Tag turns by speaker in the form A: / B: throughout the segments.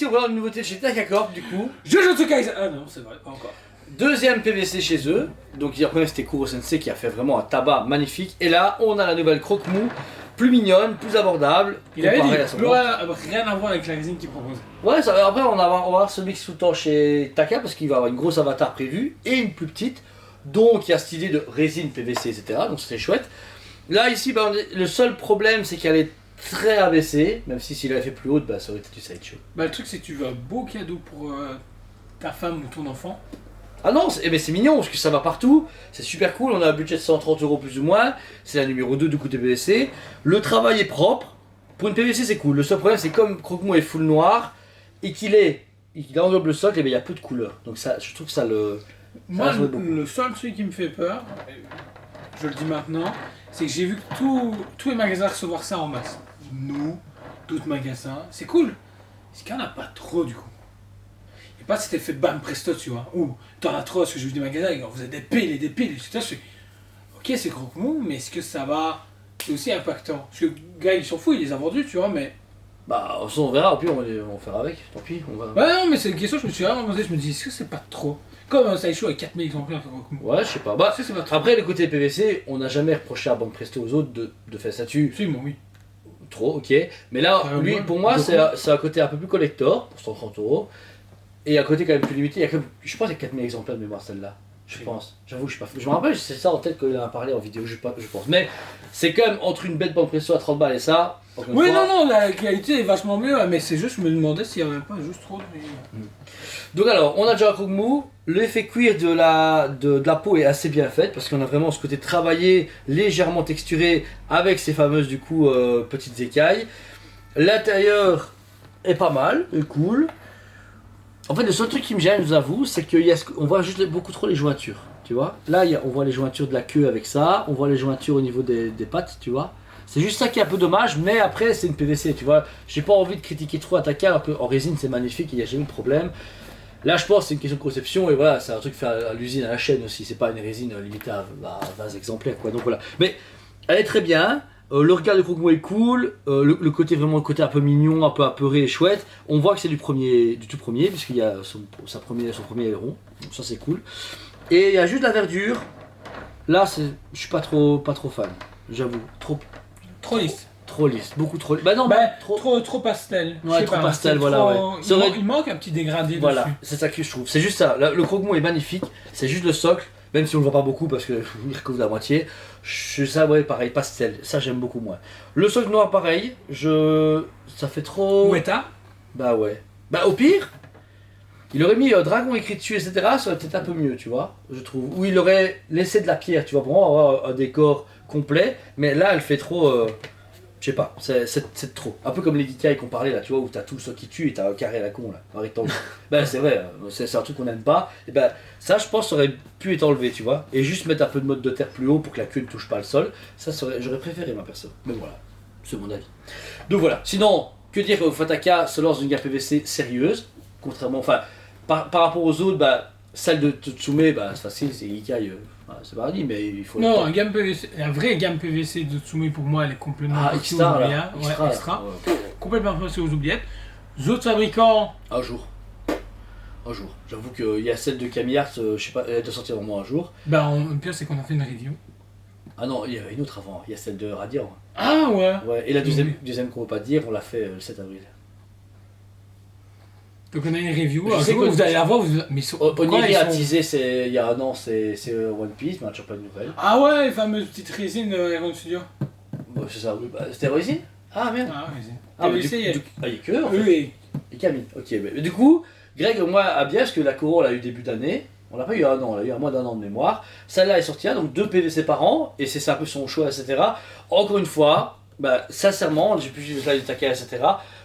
A: voilà une nouveauté chez Takakor du coup.
B: Jujutsu Kaisen. Ah non, c'est vrai, pas encore.
A: Deuxième PVC chez eux. Donc hier premier c'était Kuro Sensei qui a fait vraiment un tabac magnifique. Et là on a la nouvelle Croque-Mou, plus mignonne, plus abordable.
B: Il avait dit
A: comparée à son
B: rien à voir avec la résine qu'il proposait.
A: Ouais, ça, après on va avoir ce mix tout le temps chez Taka parce qu'il va avoir une grosse avatar prévue et une plus petite. Donc il y a cette idée de résine PVC, etc. Donc c'est chouette. Là ici, bah, le seul problème c'est qu'elle est très abaissée. Même si s'il avait fait plus haute, bah, ça aurait été du sideshow.
B: Bah le truc c'est que tu veux un beau cadeau pour ta femme ou ton enfant.
A: Ah non, c'est mignon parce que ça va partout, c'est super cool, on a un budget de 130 € plus ou moins, c'est la numéro 2 du coup de PVC. Le travail est propre, pour une PVC c'est cool, le seul problème c'est comme Croque-Mou est full noir et qu'il englobe le socle, et bien il y a peu de couleurs. Donc ça, je trouve que ça le...
B: Moi le seul truc qui me fait peur, je le dis maintenant, c'est que j'ai vu que tous les magasins recevoir ça en masse. Nous, d'autres magasins, c'est cool, c'est qu'il n'y en a pas trop du coup. Pas cet effet bam presto, tu vois, ou t'en as trop, parce que j'ai vu des magasins, vous avez des piles et des piles, etc. Je fais, ok, c'est Croque-Mou, mais est-ce que ça va. C'est aussi impactant. Parce que le gars, il s'en fout, il les a vendus, tu vois, mais.
A: Bah, on verra, puis on va faire avec, tant pis, on va.
B: Ouais, non, mais c'est une question, je me suis vraiment posé, je me dis, est-ce que c'est pas trop. Comme un sideshow avec 4000 exemplaires de Croque-Mou.
A: Ouais, je sais pas. Bah,
B: c'est pas trop.
A: après, le côté PVC, on n'a jamais reproché à Bam Presto aux autres de faire statut.
B: Si, bon, oui.
A: Trop, ok. Mais là, lui, pour moi, c'est un côté un peu plus collector, pour 130 €. Et à côté quand même plus limité, il y a je pense qu'il y a 4000 exemplaires de mémoire celle-là. Je pense. J'avoue, je sais pas. Je me rappelle, c'est ça en tête qu'il en a parlé en vidéo, je pense. Mais c'est quand même entre une bête Bam Presto à 30 balles et ça.
B: Oui, non, la qualité est vachement mieux, mais c'est juste, je me demandais s'il n'y avait pas juste trop de.
A: Donc alors, on a déjà un Croque-Mou. L'effet cuir de la peau est assez bien fait parce qu'on a vraiment ce côté travaillé, légèrement texturé avec ces fameuses du coup petites écailles. L'intérieur est pas mal, est cool. En fait, le seul truc qui me gêne, je vous avoue, c'est qu'on voit juste beaucoup trop les jointures, tu vois. Là, on voit les jointures de la queue avec ça, on voit les jointures au niveau des pattes, tu vois. C'est juste ça qui est un peu dommage, mais après, c'est une PVC, tu vois. J'ai pas envie de critiquer trop Ataka, un peu en résine, c'est magnifique, il n'y a jamais de problème. Là, je pense que c'est une question de conception, et voilà, c'est un truc fait à l'usine, à la chaîne aussi, c'est pas une résine limitée à 20 exemplaires, quoi. Donc voilà. Mais elle est très bien. Le regard de Croque-Mou est cool, le côté vraiment le côté un peu mignon, un peu apeuré et chouette. On voit que c'est du tout premier, puisqu'il y a son premier aileron, donc ça c'est cool. Et il y a juste la verdure. Là, je suis pas trop fan, j'avoue.
B: Trop lisse.
A: Trop lisse, beaucoup trop lisse. Bah non,
B: trop pastel.
A: Ouais, trop pastel, voilà.
B: Ouais. Il manque un petit dégradé dessus.
A: Voilà, c'est ça que je trouve. C'est juste ça. Le Croque-Mou est magnifique, c'est juste le socle. Même si on le voit pas beaucoup parce qu'il recouvre la moitié, ça ouais pareil, pastel, ça j'aime beaucoup moins. Le socle noir pareil, ça fait trop...
B: Weta.
A: Bah ouais. Bah au pire, il aurait mis dragon écrit dessus, etc. Ça aurait peut-être un peu mieux, tu vois, je trouve. Ou il aurait laissé de la pierre, tu vois, pour avoir un décor complet, mais là elle fait trop... je sais pas, c'est trop. Un peu comme les Geekai qu'on parlait là, tu vois, où t'as tout le socle qui tue et t'as un carré à la con là, un rectangle. Ben c'est vrai, c'est un truc qu'on n'aime pas. Et ben ça, je pense, ça aurait pu être enlevé, tu vois. Et juste mettre un peu de mode de terre plus haut pour que la queue ne touche pas le sol. Ça, j'aurais préféré, ma perso. Mais voilà, c'est mon avis. Donc voilà. Sinon, que dire, Fataka se lance d'une gamme PVC sérieuse, contrairement, enfin, par rapport aux autres, bah, celle de Tsume, bah, c'est facile, c'est Geekai. C'est pas dit, mais il faut.
B: Non, la vraie gamme PVC de Tsume pour moi elle est complètement passée aux oubliettes. Extra. Ouais. Complètement passée aux oubliettes. Les autres fabricants.
A: Un jour. J'avoue qu'il y a celle de Camillart, je sais pas, elle doit sortir vraiment un jour.
B: Bah, le pire c'est qu'on a fait une review.
A: Ah non, il y avait une autre avant, il y a celle de Radiant.
B: Ah ouais.
A: Ouais, et la deuxième qu'on ne veut pas dire, on l'a fait le 7 avril.
B: Donc on a une review,
A: je sais que
B: vous allez la voir, mais
A: Oniri a teasé il y a un an, c'est One Piece, mais on n'a toujours pas de nouvelles.
B: Ah ouais, les fameuses petites résines Iron Studio.
A: Bon, c'est ça, oui, bah, c'était résine. Ah merde.
B: Ah, résine.
A: Il y a que en fait.
B: Oui.
A: Et Camille, ok. Mais du coup, Greg, moi, a bien, parce que la Koro, on l'a eu début d'année. On l'a pas eu un an, on l'a eu à moins d'un an de mémoire. Celle-là est sortie, donc 2 PVC par an, et c'est un peu son choix, etc. Encore une fois, bah, sincèrement, j'ai pu suivre le slide de Taka, etc.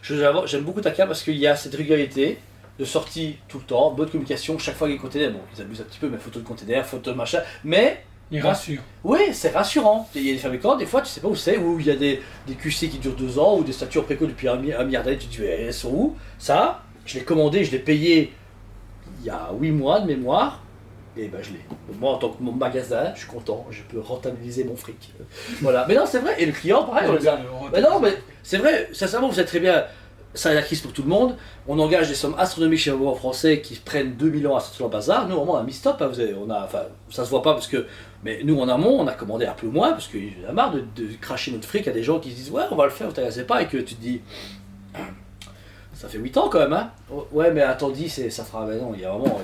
A: J'aime beaucoup Taka parce qu'il y a cette régularité de sortie tout le temps, bonne communication, chaque fois qu'il y a des containers, bon, ils abusent un petit peu, mais photo de containers, photo de machin, mais...
B: Il rassure.
A: Oui, c'est rassurant. Il y a des fabricants, des fois, tu sais pas où c'est, où il y a des QC qui durent 2 ans, ou des statues en préco depuis un milliard d'années, tu te dis, elles sont où? Ça, je l'ai commandé, je l'ai payé il y a 8 mois de mémoire, et ben je l'ai. Moi, en tant que mon magasin, je suis content, je peux rentabiliser mon fric. Voilà. Mais non, c'est vrai, et le client, pareil, on les a. Mais non, mais c'est vrai, sincèrement, vous êtes très bien. ça a la crise pour tout le monde. On engage des sommes astronomiques chez vous en français qui prennent 2000 ans à sortir leur bazar. Nous, vraiment, on a mis stop. Hein, ça se voit pas parce que. Mais nous, en amont, on a commandé un peu moins parce qu'il y a marre de cracher notre fric à des gens qui se disent ouais, on va le faire, vous t'intéressez pas. Et que tu te dis. Ça fait 8 ans quand même, hein. Ouais, mais attendez, ça fera. Ben non, il y a vraiment.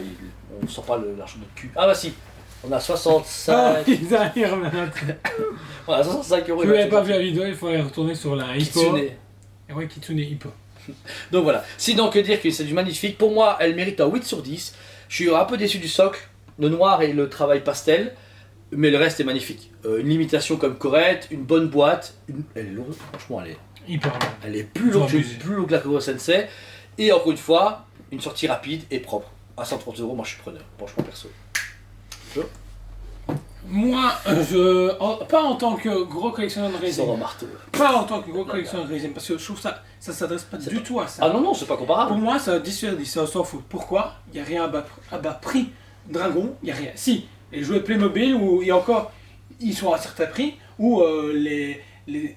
A: On sort pas l'argent de notre cul. Ah, bah si. On a 65.
B: Oh, ils arrivent maintenant.
A: On a 65 euros.
B: Si vous n'avez pas vu la vidéo, il faut aller retourner sur la Hippo.
A: Kitsune.
B: Et ouais, Kitsune Hippo.
A: Donc voilà. Sinon, que dire que c'est du magnifique. Pour moi, elle mérite un 8 sur 10. Je suis un peu déçu du socle, le noir et le travail pastel. Mais le reste est magnifique. Une limitation comme correcte, une bonne boîte. Elle est lourde, franchement,
B: Hyper lourd.
A: elle est plus lourde que la Kogoro Sensei. Et encore une fois, une sortie rapide et propre. À 130 euros, moi je suis preneur, franchement perso.
B: Moi, pas en tant que gros collectionneur de résine.
A: Sans un marteau.
B: Pas en tant que gros collectionneur de résine, parce que je trouve ça s'adresse pas du tout à ça.
A: Ah non, non, c'est pas comparable.
B: Pour moi, ça dissuade, ça s'en fout. Pourquoi? Il n'y a rien à bas prix. Dragon, il n'y a rien. Si, les jouets Playmobil, où il y a encore, ils sont à un certain prix, ou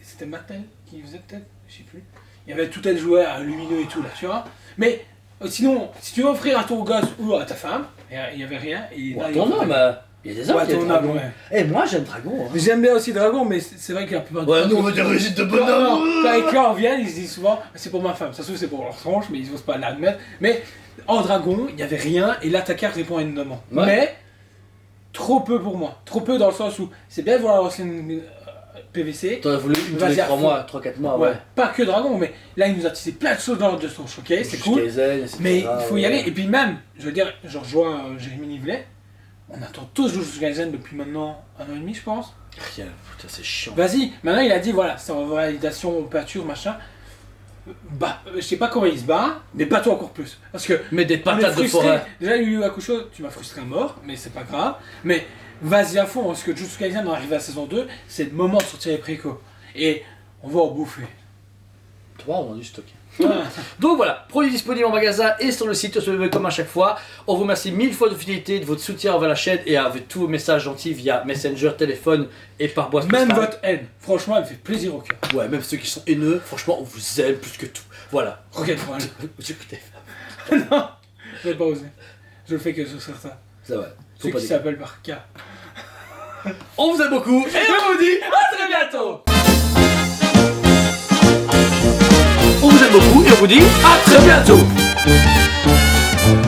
B: c'était Mattel qui faisait peut-être, je sais plus. Il y avait tout un jouet lumineux et tout là, tu vois. Mais sinon, si tu veux offrir à ton gosse ou à ta femme, il n'y avait rien. Et là,
A: ton homme, il y a des hommes qui aiment Dragon.
B: Ouais.
A: Eh, moi j'aime Dragon. Hein.
B: J'aime bien aussi Dragon, mais c'est vrai que la plupart
A: ouais, nous on veut des résites de bonhomme.
B: Non, quand les clients viennent, ils se disent souvent c'est pour ma femme. Ça se trouve c'est pour leur tronche, mais ils n'osent pas l'admettre. Mais en Dragon, il n'y avait rien et là ta carte répond à une demande. Ouais. Mais trop peu pour moi. Trop peu dans le sens où c'est bien de voir l'ancienne PVC.
A: T'en as voulu une tous les 3 mois, 3-4 mois, ouais.
B: Pas que Dragon, mais là il nous a tissé plein de choses dans de son showcase, c'est cool. Mais il faut y aller. Et puis même, je veux dire, je rejoins Jérémy Nivelet. On attend tous Jujutsu Kaisen depuis maintenant 1 an et demi, je pense.
A: Rien, putain, c'est chiant.
B: Vas-y, maintenant il a dit voilà, c'est en validation, peinture, machin. Bah, je sais pas comment il se bat, mais pas-toi encore plus. Parce que.
A: Mais des patates de forêt.
B: Déjà, Yu Yu Hakusho, tu m'as frustré à mort, mais c'est pas grave. Mais vas-y à fond, parce que Jujutsu Kaisen, on arrive à la saison 2, c'est le moment de sortir les préco. Et on va en bouffer.
A: Toi, on a du stock. Donc voilà, produits disponibles en magasin et sur le site, comme à chaque fois. On vous remercie 1000 fois de fidélité, de votre soutien envers la chaîne et avec tous vos messages gentils via Messenger, téléphone et par boîte postale.
B: Même votre haine, franchement, elle me fait plaisir au cœur.
A: Ouais, même ceux qui sont haineux, franchement, on vous aime plus que tout. Voilà.
B: Regarde-moi. Non, je vais pas oser. Je le fais que sur certains.
A: Ça va.
B: Ceux qui s'appellent par K.
A: On vous aime beaucoup et on vous dit à très bientôt. On vous aime beaucoup et on vous dit à très bientôt.